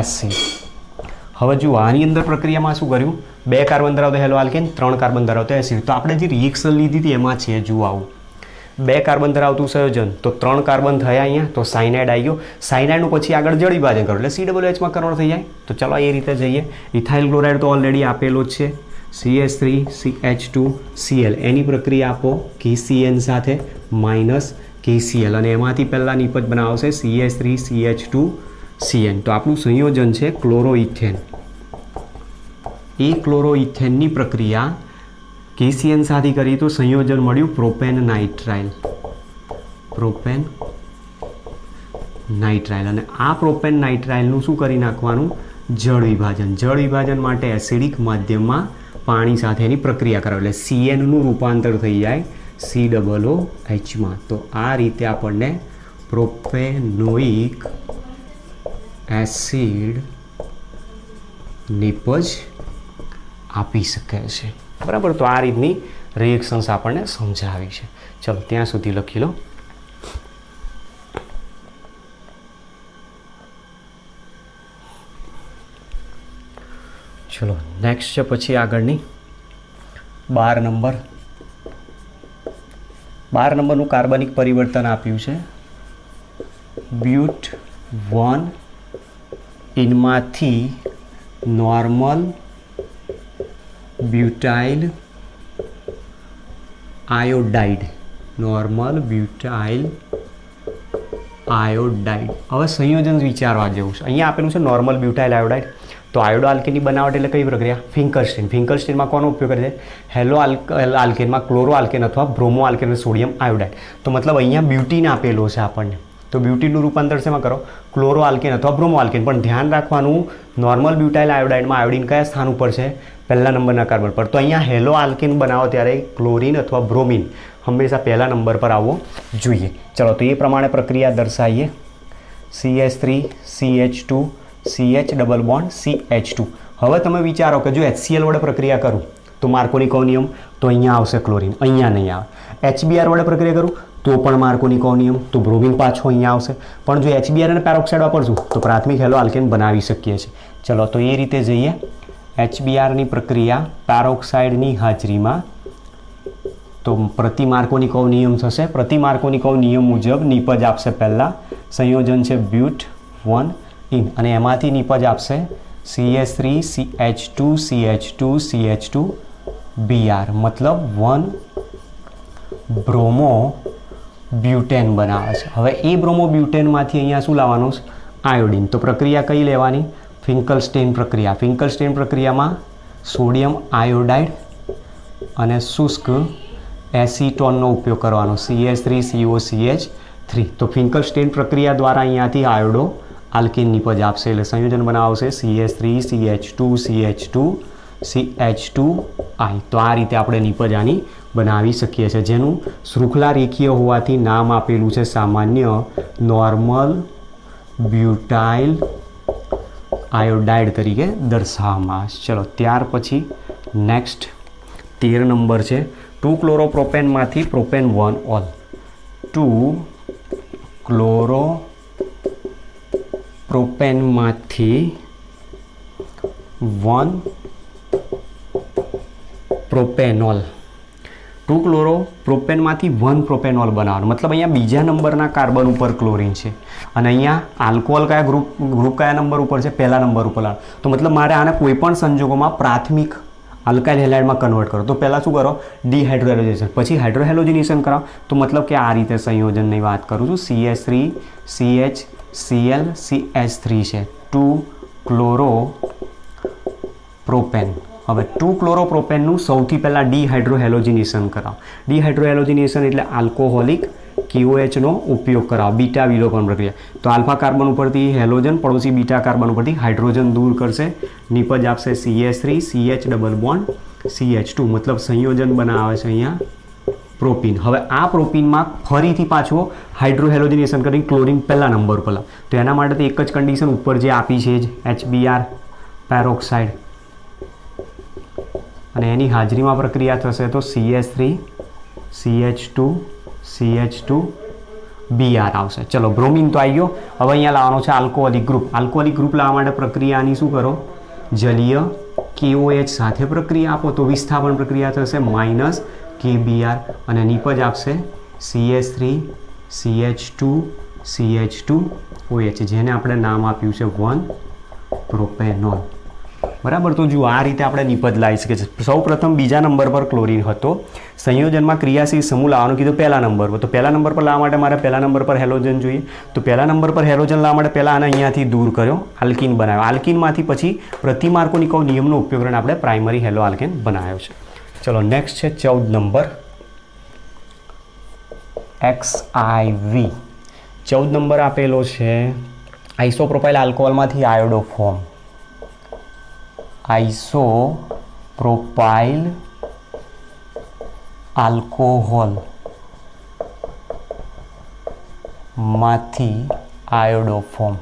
એસિડ. હવે જુઓ આની અંદર પ્રક્રિયામાં શું કર્યું? 2 કાર્બન ધરાવતો હેલો આલ્કેન, 3 કાર્બન ધરાવતો એસિડ. તો આપણે જે રિએક્શન લીધી હતી એમાં છે જુઓ આવું 2 કાર્બન ધરાવતું સંયોજન, તો 3 કાર્બન થયા અહીંયા, તો સાયનાઇડ આવી ગયો. સાયનાઇડનું પછી આગળ જળ વિભાજન કરો એટલે COOHમાં કન્વર્ટ થઈ જાય. તો ચલો એ રીતે જઈએ. ઇથાઇલ ક્લોરાઇડ તો ઓલરેડી આપેલો જ છે, CH3 CH2 Cl. એની પ્રક્રિયા આપો KCN સાથે માઇનસ KCl, અને એમાંથી પહેલાં નિપજ બનાવશે CH3 CH2 Cn. તો આપણું સંયોજન છે ક્લોરોઇથેન. એ ક્લોરોઇથેનની પ્રક્રિયા KCN સાથે કરી તો સંયોજન મળ્યું પ્રોપેન નાઇટ્રાઇલ. પ્રોપેન નાઇટ્રાઇલ, અને આ પ્રોપેન નાઇટ્રાઇલનું શું કરી નાખવાનું? જળ વિભાજન. જળ વિભાજન માટે એસિડિક માધ્યમમાં પાણી સાથેની પ્રક્રિયા કરાવે એટલે CNનું રૂપાંતર થઈ જાય COOHમાં. તો આ રીતે આપણને પ્રોપેનોઇક એસિડ નિપજ આપી શકે છે. બરાબર. તો આ રીતની રિએક્શન્સ આપણને સમજાવી છે. ચલો ત્યાં સુધી લખી લો. ચલો નેક્સ્ટ છે પછી આગળની 12 નંબર. 12 નંબરનું કાર્બનિક પરિવર્તન આપ્યું છે બ્યુટ 1 ઇનમાંથી normal butyl iodide. Normal butyl iodide. હવે સંયોજન વિચારવા જેવું છે. અહીંયા આપેલું છે નોર્મલ બ્યુટાઇલ આયોડાઇડ. તો આયોડો આલ્કેનની બનાવટ એટલે કઈ પ્રક્રિયા? ફિંકરસ્ટીન. ફિંકરસ્ટીનમાં કોનો ઉપયોગ કરે છે? હેલો આલ્કેનમાં ક્લોરો આલ્કેન અથવા બ્રોમો આલ્કેન સોડિયમ આયોડાઇડ. તો મતલબ અહીંયા બ્યુટીન આપેલો છે આપણને. તો બ્યુટીનનું રૂપાંતર શેમાં કરો? ક્લોરો આલ્કેન અથવા બ્રોમો આલ્કેન. પણ ધ્યાન રાખવાનું નોર્મલ બ્યુટાઇલ આયોડાઇડમાં આયોડિન કયા સ્થાન ઉપર છે? પહેલા નંબરના કાર્બન પર. તો અહીંયા હેલો આલ્કેન બનાવો ત્યારે ક્લોરીન અથવા બ્રોમિન હંમેશા પહેલા નંબર પર આવવો જોઈએ. ચલો તો એ પ્રમાણે પ્રક્રિયા દર્શાવીએ. CH3 CH2 CH double bond CH2. હવે તમે વિચારો કે જો HCl વડે પ્રક્રિયા કરું તો માર્કોનિકોવ નિયમ, તો અહીંયા આવશે ક્લોરીન, અહીંયા નહીં આવે. HBr વડે પ્રક્રિયા કરું તો પણ માર્કોનિકોવ નિયમ, તો બ્રોમિન પાછો અહીંયા આવશે. પણ જો HBr અને પેરોક્સાઇડ વાપરશું તો પ્રાથમિક હેલો આલ્કેન બનાવી શકીએ છીએ. ચલો તો એ રીતે જઈએ. HBrની પ્રક્રિયા પેરોક્સાઇડની હાજરીમાં તો પ્રતિ માર્કોનિકોવ નિયમ થશે. પ્રતિ માર્કોનિકોવ નિયમ મુજબ નિપજ આપશે પહેલાં સંયોજન છે બ્યુટ 1 ઇન, અને એમાંથી નિપજ આપશે CH3 CH2 CH2 CH2 Br, મતલબ 1 બ્રોમો બ્યુટેન બનાવે છે. હવે એ બ્રોમો બ્યુટેનમાંથી અહીંયા શું લાવવાનું છે? આયોડિન. તો પ્રક્રિયા કઈ લેવાની? ફિંકલસ્ટેન પ્રક્રિયા. ફિંકલસ્ટેન પ્રક્રિયામાં સોડિયમ આયોડાઇડ અને શુષ્ક એસિટોનનો ઉપયોગ કરવાનો CH3COCH3. તો ફિંકલસ્ટેન પ્રક્રિયા દ્વારા અહીંયાથી આયોડો આલ્કેન નિપજ આપશે એટલે સંયોજન બનાવશે CH3 CH2 CH2 CH2I. તો આ રીતે આપણે નિપજ આની બનાવી શકીએ છીએ, જેનું શૃંખલા રેખીય હોવાથી નામ આપેલું છે સામાન્ય નોર્મલ બ્યુટાઇલ આયોડાઇડ તરીકે દર્શાવવામાં આવે છે. ચલો ત્યાર પછી નેક્સ્ટ 13 નંબર છે 2 ક્લોરોપ્રોપેનમાંથી પ્રોપેન 1 ઓલ. 2 ક્લોરોપ્રોપેનમાંથી 1 પ્રોપેનોલ. 2 ક્લોરો પ્રોપેનમાંથી 1 પ્રોપેનોલ બનાવવાનું, મતલબ અહીંયા બીજા નંબરના કાર્બન ઉપર ક્લોરીન છે અને અહીંયા આલ્કોહોલ કયા ગ્રુપ કયા નંબર ઉપર છે, પહેલા નંબર ઉપર લાવો. તો મતલબ મારે આને કોઈ પણ સંજોગોમાં પ્રાથમિક અલ્કાઇલ હેલાઇડમાં કન્વર્ટ કરો. તો પહેલાં શું કરો, ડિહાઇડ્રોહેલોજેનેશન, પછી હાઇડ્રોહેલોજિનેશન કરાવો. તો મતલબ કે આ રીતે સંયોજનની વાત કરું છું. CH3 CH Cl CH3 છે 2 ક્લોરો પ્રોપેન. હવે 2 ક્લોરો પ્રોપેનનું સૌથી પહેલાં ડિહાઇડ્રોહેલોજિનેશન કરાવો. ડિહાઇડ્રોહેલોજિનેશન એટલે આલ્કોહોલિક KOHનો ઉપયોગ કરાવો, બીટા વિલોપન પ્રક્રિયા. તો આલ્ફા કાર્બન ઉપરથી હેલોજન, પડોશી બીટા કાર્બન ઉપરથી હાઇડ્રોજન દૂર કરશે, નિપજ આપશે CH3 CH double bond CH2, મતલબ સંયોજન બનાવે છે અહીંયા પ્રોપીન. હવે આ પ્રોપીનમાં ફરીથી પાછો હાઇડ્રોહેલોજિનેશન કરી ક્લોરીન પહેલા નંબર પર લાવ. તો એના માટે તો એક જ કન્ડિશન ઉપર જે આપી છે જ HBr પેરોક્સાઇડ, અને એની હાજરીમાં પ્રક્રિયા થશે તો CH3 CH2 CH2 Br આવશે. ચલો બ્રોમિન તો આવી ગયો. હવે અહીંયા લાવવાનો છે આલ્કોહોલિક ગ્રુપ. આલ્કોહોલિક ગ્રુપ લાવવા માટે પ્રક્રિયાની શું કરો, જલીય KOH સાથે પ્રક્રિયા આપો તો વિસ્થાપન પ્રક્રિયા થશે -KBr અને નિપજ આપશે CH3 CH2 CH2OH, જેને આપણે નામ આપ્યું છે 1 પ્રોપેનોલ. બરાબર. તો જુઓ આ રીતે આપણે નિપજ લાવી શકીએ છીએ. સૌ પ્રથમ બીજા નંબર પર ક્લોરીન હતો, સંયોજનમાં ક્રિયાશીલ સમૂહ લાવવાનું કીધું પહેલા નંબર પર. તો પહેલા નંબર પર લાવવા માટે મારે પહેલા નંબર પર હેલોજન જોઈએ. તો પહેલા નંબર પર હેલોજન લાવવા માટે પહેલાં આને અહીંયાથી દૂર કર્યો, આલ્કીન બનાવ્યો. આલ્કીનમાંથી પછી પ્રતિમાર્કોનિકોવ નિયમનો ઉપયોગ કરીને આપણે પ્રાઇમરી હેલો આલ્કેન બનાવ્યો છે. ચલો નેક્સ્ટ છે 14 નંબર XIV. 14 નંબર આપેલો છે આઇસોપ્રોપાઇલ આલ્કોહોલમાંથી આયોડો ફોર્મ. આઇસોપ્રોપાઇલ આલ્કોહોલ માંથી આયોડો ફોર્મ.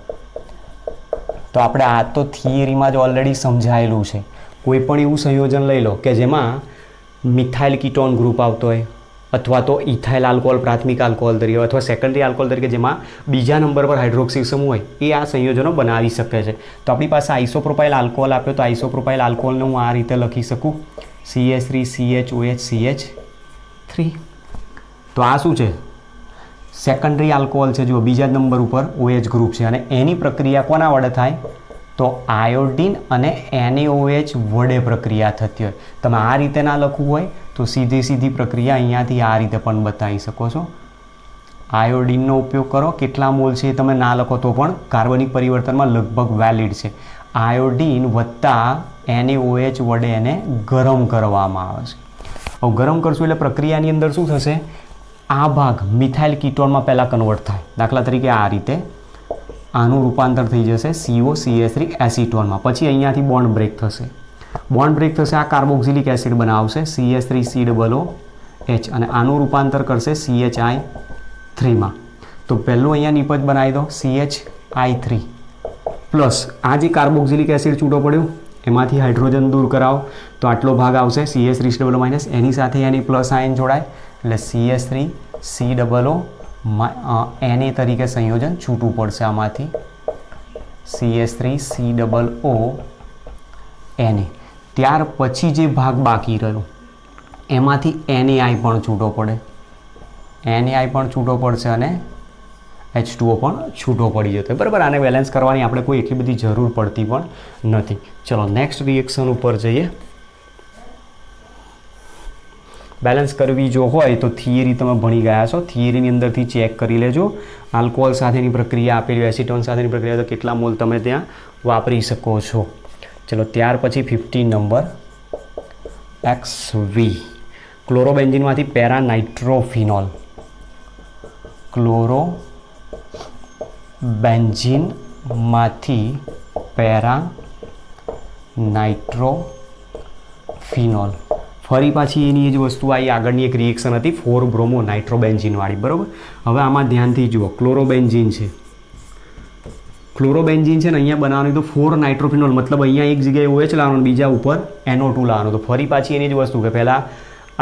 તો આપણે આ તો થિયરીમાં જ ઓલરેડી સમજાયેલું છે. કોઈ પણ એવું સંયોજન લઈ લો કે જેમાં મિથાઇલ કીટોન ગ્રુપ આવતો હોય, અથવા તો ઇથાઇલ આલ્કોહોલ પ્રાથમિક આલ્કોહોલ તરીકે, અથવા સેકન્ડરી આલ્કોહોલ તરીકે, જેમાં બીજા નંબર પર હાઇડ્રોક્સિલ સમૂહ હોય, એ આ સંયોજનો બનાવી શકે છે. તો આપણી પાસે આઇસોપ્રોપાઇલ આલ્કોહોલ આપ્યો, તો આઇસોપ્રોપાઇલ આલ્કોહોલને હું આ રીતે લખી શકું, CH3 CHOH CH3. તો આ શું છે, સેકન્ડરી આલ્કોહોલ છે. જો બીજા નંબર ઉપર OH ગ્રુપ છે અને એની પ્રક્રિયા કોના વડે થાય, તો આયોડિન અને NaOH વડે પ્રક્રિયા થતી હોય. તમે આ રીતે ના લખવું હોય તો સીધી પ્રક્રિયા અહીંયાથી આ રીતે પણ બતાવી શકો છો. આયોડિનનો ઉપયોગ કરો, કેટલા મોલ છે એ તમે ના લખો તો પણ કાર્બનિક પરિવર્તનમાં લગભગ વેલિડ છે. આયોડિન વત્તા NaOH વડે એને ગરમ કરવામાં આવે છે. હવે ગરમ કરશું એટલે પ્રક્રિયાની અંદર શું થશે, આ ભાગ મિથાઇલ કીટોનમાં પહેલાં કન્વર્ટ થાય. દાખલા તરીકે આ રીતે આનું રૂપાંતર થઈ જશે COCH3 એસિટોનમાં. પછી અહીંયાથી બોન્ડ બ્રેક થશે. બોન્ડ બ્રેક થશે, આ કાર્બોક્સિલિક એસિડ બનાવશે CH3COOH અને આનું રૂપાંતર કરશે CHI3માં. તો પહેલું અહીંયા નિપજ બનાવી દો CHI3 પ્લસ આ જે કાર્બોક્સિલિક એસિડ છૂટો પડ્યો એમાંથી હાઇડ્રોજન દૂર કરાવો તો આટલો ભાગ આવશે CH3COO, એની સાથે એની પ્લસ આયન જોડાય એટલે CH3COO Na તરીકે સંયોજન છૂટું પડશે આમાંથી CH3COO Na. ત્યાર પછી જે ભાગ બાકી રહ્યો એમાંથી NaI પણ છૂટો પડે, NaI પણ છૂટો પડશે અને H2O પણ છૂટો પડી જતો. બરાબર. આને બેલેન્સ કરવાની આપણે કોઈ એટલી બધી જરૂર પડતી પણ નથી. ચલો નેક્સ્ટ રિએક્શન ઉપર જઈએ. બેલેન્સ કરવી જો હોય તો થિયરી તમે ભણી ગયા છો, થિયરીની અંદરથી ચેક કરી લેજો. આલ્કોહોલ સાથેની પ્રક્રિયા આપેલી, એસિટોન સાથેની પ્રક્રિયા, તો કેટલા મોલ તમે ત્યાં વાપરી શકો છો. ચલો ત્યાર પછી 15 નંબર XV. ક્લોરોબેન્ઝીનમાંથી પેરા નાઇટ્રોફિનોલ. ક્લોરોબેન્ઝીનમાંથી પેરા નાઇટ્રોફિનોલ. ફરી પાછી એની જ વસ્તુ આવી, આગળની એક રિએક્શન હતી 4 બ્રોમો નાઇટ્રોબેન્ઝીનવાળી. બરાબર. હવે આમાં ધ્યાનથી જુઓ, ક્લોરોબેન્ઝીન છે, ક્લોરોબેન્ઝીન છે ને અહીંયા બનાવવાનું તો 4 નાઇટ્રોફિનોલ, મતલબ અહીંયા એક જગ્યાએ OH લાવવાનું, બીજા ઉપર NO2 લાવવાનું. તો ફરી પાછી એની જ વસ્તુ કે પહેલાં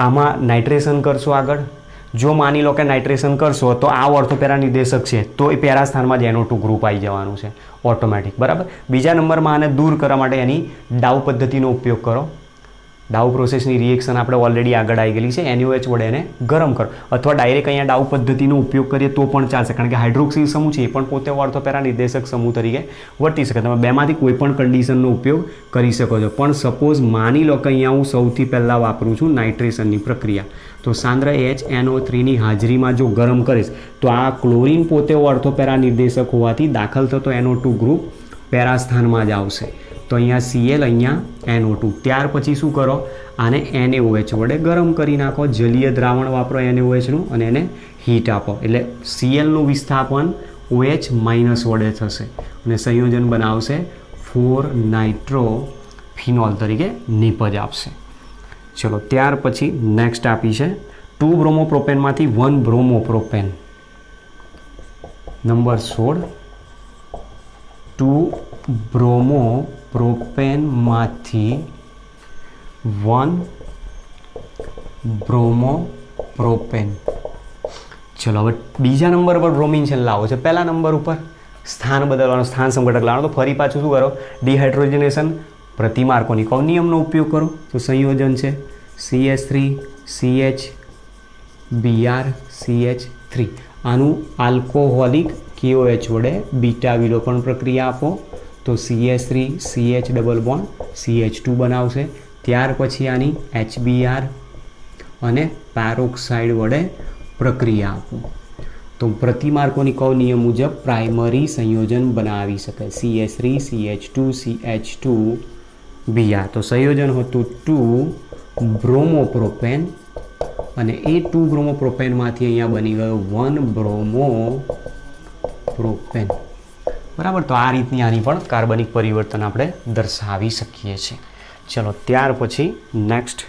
આમાં નાઇટ્રેશન કરશો. આગળ જો માની લો કે નાઇટ્રેશન કરશો તો આ ઓર્થોપેરા નિર્દેશક છે તો એ પેરા સ્થાનમાં જ NO2 ગ્રુપ આવી જવાનું છે ઓટોમેટિક. બરાબર. બીજા નંબરમાં આને દૂર કરવા માટે એની ડાઉ પદ્ધતિનો ઉપયોગ કરો. ડાઉ પ્રોસેસની રિએક્શન આપણે ઓલરેડી આગળ આવી ગયેલી છે. NaOH વડે એને ગરમ કરો અથવા ડાયરેક્ટ અહીંયા ડાઉ પદ્ધતિનો ઉપયોગ કરીએ તો પણ ચાલશે, કારણ કે હાઇડ્રોક્સિલ સમૂહ છે એ પણ પોતે ઓર્થોપેરા નિર્દેશક સમૂહ તરીકે વર્તી શકે. તમે બેમાંથી કોઈ પણ કન્ડિશનનો ઉપયોગ કરી શકો છો. પણ સપોઝ માની લો કે અહીંયા હું સૌથી પહેલાં વાપરું છું નાઇટ્રેશનની પ્રક્રિયા, તો સાંદ્ર HNO3ની હાજરીમાં જો ગરમ કરીશ તો આ ક્લોરિન પોતે ઓર્થોપેરા નિર્દેશક હોવાથી દાખલ થતો NO2 ગ્રુપ પેરા સ્થાનમાં જ આવશે. તો અહીંયા Cl, અહીંયા NO2. ત્યાર પછી શું કરો, આને NaOH વડે ગરમ કરી નાખો. જલીય દ્રાવણ વાપરો NaOHનું અને એને હીટ આપો, એટલે Clનું વિસ્થાપન OH માઇનસ વડે થશે અને સંયોજન બનાવશે 4-નાઇટ્રોફિનોલ તરીકે નિપજ આપશે. ચલો ત્યાર પછી નેક્સ્ટ આપી છે 2 બ્રોમોપ્રોપેનમાંથી 1 બ્રોમોપ્રોપેન. નંબર 16 2 બ્રોમોપ્રોપેનમાંથી 1 બ્રોમોપ્રોપેન. ચલો હવે બીજા નંબર પર બ્રોમિન છે લાવો છે. પહેલા નંબર ઉપર સ્થાન બદલવાનું, સ્થાન સંઘટક લાવવાનું. તો ફરી પાછું શું કરો, ડિહાઇડ્રોજનેશન પ્રતિ માર્કોનિકોવ નિયમનો ઉપયોગ કરો. તો સંયોજન છે CH3 CH Br CH3. આનું આલ્કોહોલિક KOH વડે બીટા વિલોપન પ્રક્રિયા આપો તો CH3 CH double bond CH2 બનાવશે. ત્યાર પછી આની HBr અને પેરોક્સાઇડ વડે પ્રક્રિયા આપો તો પ્રતિ માર્કોનિકોવ નિયમ મુજબ પ્રાઇમરી સંયોજન બનાવી શકાય CH3 CH2 CH2 Br. તો સંયોજન હતું 2 બ્રોમોપ્રોપેન અને એ 2 બ્રોમોપ્રોપેનમાંથી અહીંયા બની ગયો 1 બ્રોમોપ્રોપેન. બરાબર. તો આ રીતની આની પણ કાર્બનિક પરિવર્તન આપણે દર્શાવી શકીએ છીએ. ચલો ત્યાર પછી નેક્સ્ટ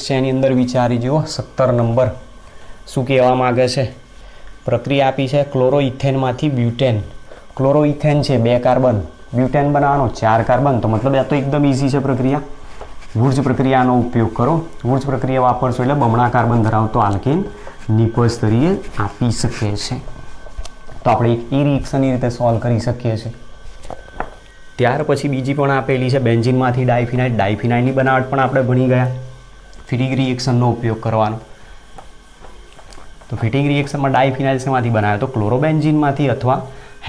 છે એની અંદર વિચારી જુઓ 17 નંબર શું કહેવા માગે છે. પ્રક્રિયા આપી છે ક્લોરોઇથેનમાંથી બ્યુટેન. ક્લોરોઇથેન છે 2 કાર્બન, બ્યુટેન બનાવવાનો 4 કાર્બન. તો મતલબ આ તો એકદમ ઇઝી છે પ્રક્રિયા. વુર્જ પ્રક્રિયાનો ઉપયોગ કરો. વુર્જ પ્રક્રિયા વાપરશો એટલે બમણા કાર્બન ધરાવતો આલ્કેન નિપજ તરીકે આપી શકે છે. તો આપણે એક એ રિએક્શનની રીતે સોલ્વ કરી શકીએ છીએ. ત્યાર પછી બીજી પણ આપેલી છે બેન્ઝીનમાંથી ડાયફિનાઇલ. ડાયફિનાઇલની બનાવટ પણ આપણે ભણી ગયા. ફિટિંગ રિએક્શનનો ઉપયોગ કરવાનો. તો ફિટિંગ રિએક્શનમાં ડાયફિનાઇલ શેમાંથી બનાવે તો ક્લોરોબેન્ઝીનમાંથી અથવા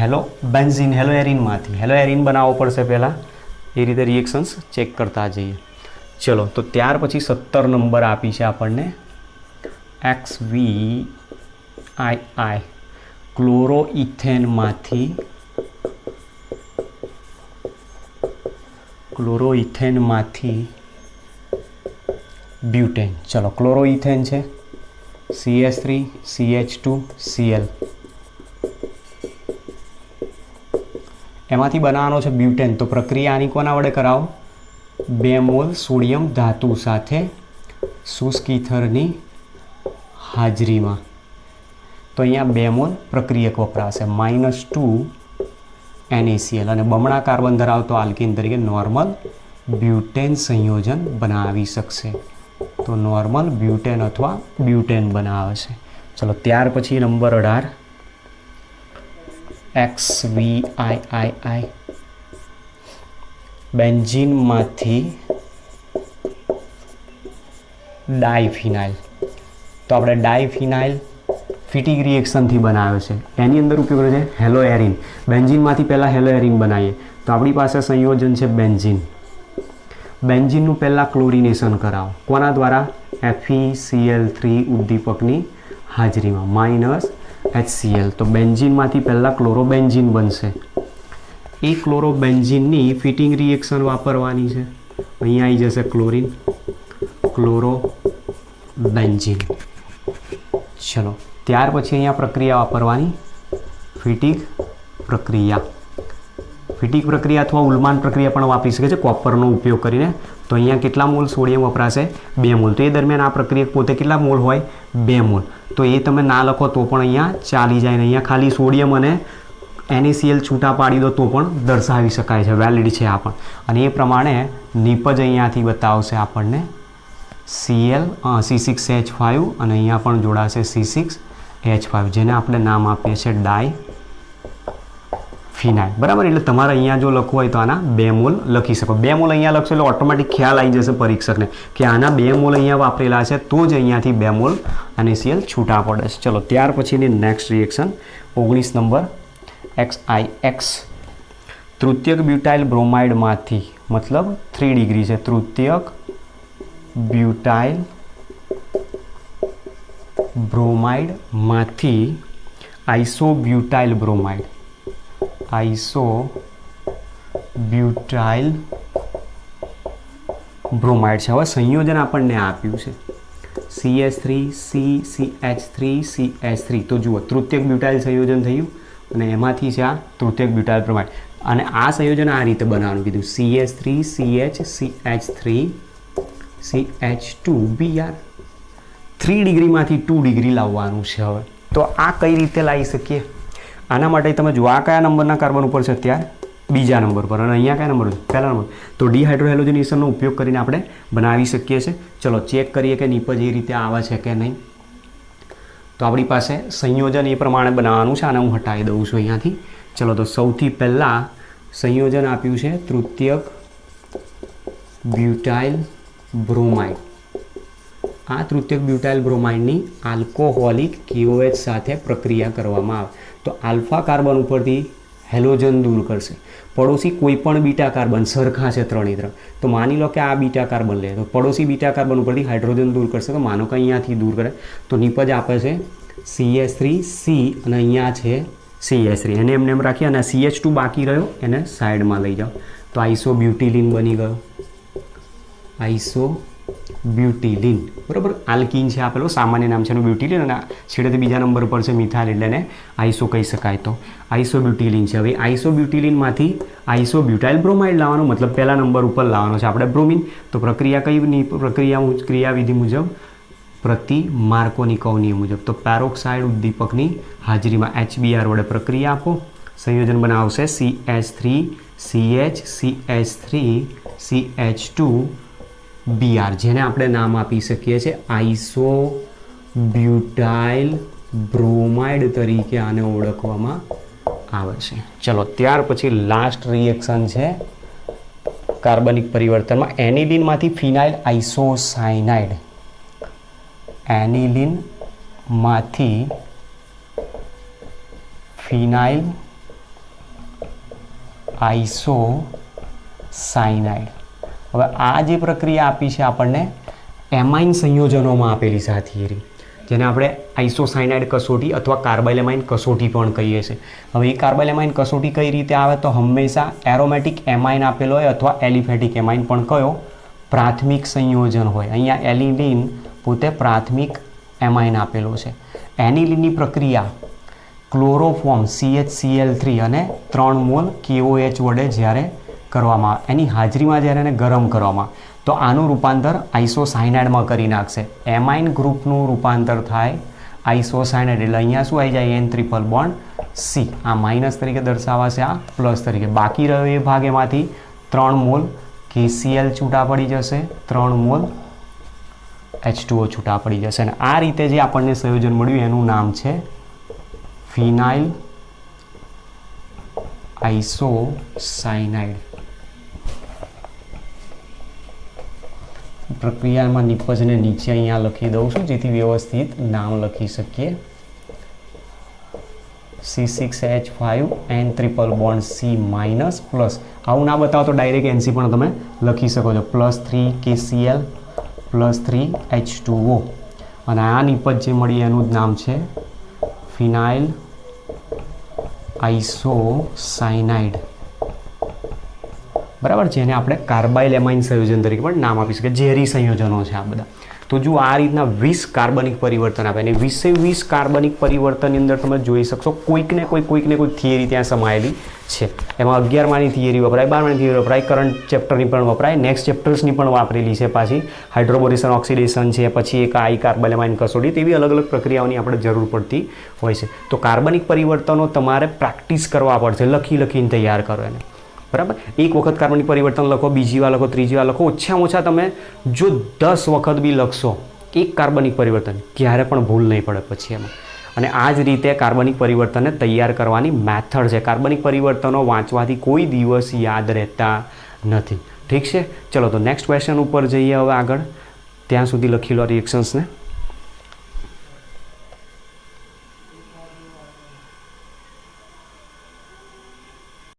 હેલોએરિનમાંથી. હેલોએરિન બનાવવો પડશે પહેલાં. એ રીતે રિએક્શન્સ ચેક કરતા જઈએ. ચલો તો ત્યાર પછી 17 નંબર આપી છે આપણને XVI ક્લોરોઇથેનમાંથી બ્યુટેન. ચલો ક્લોરોઇથેન છે CH3 CH2 Cl. એમાંથી બનાવવાનો છે બ્યુટેન. તો પ્રક્રિયા આની કોના વડે કરાવો, 2 મોલ સોડિયમ ધાતુ સાથે શુષ્ક ઇથરની હાજરીમાં. તો અહીંયા 2 મોલ પ્રક્રિયક વપરાશે -2 NaCl અને બમણા કાર્બન ધરાવતો આલ્કીન તરીકે નોર્મલ બ્યુટેન સંયોજન બનાવી શકશે. તો નોર્મલ બ્યુટેન અથવા બ્યુટેન બનાવે છે. ચલો ત્યાર પછી નંબર 18 XVI બેન્ઝીનમાંથી ડાયફિનાઇલ. તો આપણે ડાયફિનાઇલ ફિટિંગ રિએક્શનથી બનાવ્યો છે. એની અંદર ઉપયોગ કરે છે હેલોએરિન. બેન્ઝીનમાંથી પહેલાં હેલોએરિન બનાવીએ તો આપણી પાસે સંયોજન છે બેન્ઝીન. બેન્ઝીનનું પહેલાં ક્લોરિનેશન કરાવો. કોના દ્વારા, FeCl3 ઉદ્દીપકની હાજરીમાં -HCl. તો બેન્ઝીનમાંથી પહેલાં ક્લોરોબેન્ઝીન બનશે. એ ક્લોરોબેન્ઝીનની ફિટિંગ રિએક્શન વાપરવાની છે. અહીંયા આવી જશે ક્લોરીન, ક્લોરોબેન્ઝીન. ચલો ત્યાર પછી અહીંયા પ્રક્રિયા વાપરવાની ફિટિંગ પ્રક્રિયા. ફિટિંગ પ્રક્રિયા અથવા ઉલ્માન પ્રક્રિયા પણ વાપરી શકે છે કોપરનો ઉપયોગ કરીને. તો અહીંયા કેટલા મોલ સોડિયમ વપરાશે, 2 મોલ. તો એ દરમિયાન આ પ્રક્રિયા પોતે કેટલા મોલ હોય, 2 મોલ. તો એ તમે ના લખો તો પણ અહીંયા ચાલી જાય ને અહીંયા ખાલી સોડિયમ અને NaCl છૂટા પાડી દો તો પણ દર્શાવી શકાય છે, વેલિડ છે આ પણ. અને એ પ્રમાણે નિપજ અહીંયાથી બતાવશે આપણને C6H5 અને અહીંયા પણ જોડાશે C6H5 જેને આપણે નામ આપીએ છીએ ફિનાઇલ, બરાબર. એટલે તમારે અહીંયા જો લખવું હોય તો આના 2 મોલ લખી શકો. 2 મોલ અહીંયા લખશો એટલે ઓટોમેટિક ખ્યાલ આવી જશે પરીક્ષકને કે આના 2 મોલ અહીંયા વાપરેલા છે, તો જ અહીંયાથી 2 મોલ NaCl છૂટા પડે છે. ચલો ત્યાર પછીની નેક્સ્ટ રિએક્શન 19 નંબર XIX. તૃતીયક બ્યુટાઇલ બ્રોમાઇડમાંથી, મતલબ 3 ડિગ્રી છે, તૃતીયક બ્યુટાઇલ બ્રોમાઇડમાંથી આઇસોબ્યુટાઇલ બ્રોમાઇડ, આઇસોબ્યુટાઇલ બ્રોમાઇડ છે. હવે સંયોજન આપણને આપ્યું છે CH3 CH3 CH3. તો જુઓ તૃતીયક બ્યુટાઇલ સંયોજન થયું અને એમાંથી છે આ તૃતીયક બ્યુટાઇલ બ્રોમાઇડ. અને આ સંયોજન આ રીતે બનાવવાનું કીધું CH3 CH CH3 CH2 Br. 3 ડિગ્રીમાંથી 2 degree લાવવાનું છે. હવે તો આ કઈ રીતે લાવી શકીએ? આના માટે તમે જો આ કયા નંબરના કાર્બન ઉપર છે અત્યારે? બીજા નંબર પર. અને અહીંયા કયા નંબર? પહેલા નંબર. તો ડિહાઇડ્રોહેલોજનેશનનો ઉપયોગ કરીને આપણે બનાવી શકીએ છીએ. ચલો ચેક કરીએ કે નીપજ એ રીતે આવે છે કે નહીં. તો આપણી પાસે સંયોજન એ પ્રમાણે બનાવવાનું છે. આને હું હટાવી દઉં છું અહીંયાથી. ચલો તો સૌથી પહેલાં સંયોજન આપ્યું છે તૃતીયક બ્યુટાઇલ બ્રોમાઇડ. આ તૃતીયક બ્યુટાઇલ બ્રોમાઇડની આલ્કોહોલિક KOH સાથે પ્રક્રિયા કરવામાં આવે તો આલ્ફા કાર્બન ઉપરથી હેલોજન દૂર કરશે. પડોશી કોઈ પણ બીટા કાર્બન સરખા છે 3 તો માની લો કે આ બીટા કાર્બન લે તો પડોશી બીટા કાર્બન ઉપરથી હાઇડ્રોજન દૂર કરશે. તો માનો કે અહીંયાથી દૂર કરે તો નિપજ આપે છે CH3C અને અહીંયા છે CH3. એને એમને એમ રાખી અને CH2 બાકી રહ્યો એને સાઈડમાં લઈ જાઓ તો આઇસોબ્યુટિલિન બની ગયો. આઇસોબ્યુટિલિન, બરાબર. આલ્કીન છે આપેલો, સામાન્ય નામ છે એનું બ્યુટિલિન અને છેડેથી બીજા નંબર પર છે મિથાઇલ એટલે એને આઇસો કહી શકાય. તો આઇસોબ્યુટિલિન છે. હવે આઇસોબ્યુટિલિનમાંથી આઇસોબ્યુટાઇલ બ્રોમાઇડ લાવવાનો, મતલબ પહેલા નંબર ઉપર લાવવાનો છે આપણે બ્રોમિન. તો પ્રક્રિયા કઈ ક્રિયાવિધિ મુજબ? પ્રતિ માર્કોની કર્વ નિયમ મુજબ. તો પેરોક્સાઇડ ઉદ્દીપકની હાજરીમાં HBr વડે પ્રક્રિયા આપો. સંયોજન બનાવશે CH3 CH CH3 CH2 Br, જેને આપણે નામ આપી શકીએ છીએ આઇસોબ્યુટાઇલ બ્રોમાઇડ તરીકે આને ઓળખવામાં આવે છે. ચલો ત્યાર પછી લાસ્ટ રિએક્શન છે કાર્બનિક પરિવર્તનમાં એનિલિનમાંથી ફિનાઇલ આઇસોસાયનાઇડ. એનિલિનમાંથી ફિનાઇલ આઇસોસાયનાઇડ. હવે આ જે પ્રક્રિયા આપી છે આપણને એમાઇન સંયોજનોમાં આપેલી છે આ થિયરી, જેને આપણે આઇસોસાયનાઇડ કસોટી અથવા કાર્બાઇલેમાઇન કસોટી પણ કહીએ છીએ. હવે એ કાર્બાઇલેમાઇન કસોટી કઈ રીતે આવે તો હંમેશા એરોમેટિક એમાઇન આપેલો હોય અથવા એલિફેટિક એમાઇન પણ કયો પ્રાથમિક સંયોજન હોય. અહીંયા એલિલિન પોતે પ્રાથમિક એમાઇન આપેલો છે. એનિલિનની પ્રક્રિયા ક્લોરોફોર્મ CHCl3 અને 3 મોલ KOH વડે જ્યારે કરવામાં આવે, એની હાજરીમાં જ્યારે એને ગરમ કરવામાં તો આનું રૂપાંતર આઇસોસાયનાઇડમાં કરી નાખશે. એમાઇન ગ્રુપનું રૂપાંતર થાય આઇસોસાયનાઇડ. એટલે અહીંયા શું આવી જાય? N triple bond C. આ માઇનસ તરીકે દર્શાવાશે, આ પ્લસ તરીકે. બાકી રહ્યો એ ભાગ એમાંથી 3 મોલ KCl છૂટા પડી જશે, 3 મોલ H2O છૂટા પડી જશે. અને આ રીતે જે આપણને સંયોજન મળ્યું એનું નામ છે ફિનાઇલ આઇસોસાયનાઇડ. પ્રક્રિયામાં નિપજને નીચે અહીંયા લખી દઉં છું જેથી વ્યવસ્થિત નામ લખી શકીએ. C6H5 N triple bond C minus plus. આવું ના બતાવો તો ડાયરેક્ટ NC પણ તમે લખી શકો છો. +3 KCl +3 H2O. અને આ નિપજ જે મળી એનું જ નામ છે ફિનાઇલ આઇસોસાયનાઇડ, બરાબર. જેને આપણે કાર્બાઇલેમાઇન સંયોજન તરીકે પણ નામ આપી શકીએ. ઝેરી સંયોજનો છે આ બધા. તો જો આ રીતના 20 કાર્બનિક પરિવર્તન આપે અને 20 કાર્બનિક પરિવર્તનની અંદર તમે જોઈ શકશો કોઈક ને કોઈક થિયરી ત્યાં સમાયેલી છે. એમાં 11માની થિયરી વપરાય, 12માની થિયરી વપરાય, કરંટ ચેપ્ટરની પણ વપરાય, નેક્સ્ટ ચેપ્ટર્સની પણ વાપરેલી છે. પાછી હાઇડ્રોબોરેશન ઓક્સિડેશન છે, પછી એક આઈ કાર્બાઇલેમાઇન કસોટી, તેવી અલગ અલગ પ્રક્રિયાઓની આપણે જરૂર પડતી હોય છે. તો કાર્બનિક પરિવર્તનો તમારે પ્રેક્ટિસ કરવા પડશે, લખીને તૈયાર કરો એને, બરાબર. એક વખત કાર્બનિક પરિવર્તન લખો, બીજી વાર લખો, ત્રીજી વાર લખો. ઓછામાં ઓછા તમે જો 10 વખત બી લખશો એક કાર્બનિક પરિવર્તન, ક્યારે પણ ભૂલ નહીં પડે પછી એમાં. અને આ જ રીતે કાર્બનિક પરિવર્તનને તૈયાર કરવાની મેથડ છે. કાર્બનિક પરિવર્તનો વાંચવાથી કોઈ દિવસ યાદ રહેતા નથી. ઠીક છે, ચલો તો નેક્સ્ટ ક્વેશ્ચન ઉપર જઈએ હવે આગળ. ત્યાં સુધી લખી લો રિએક્શન્સને.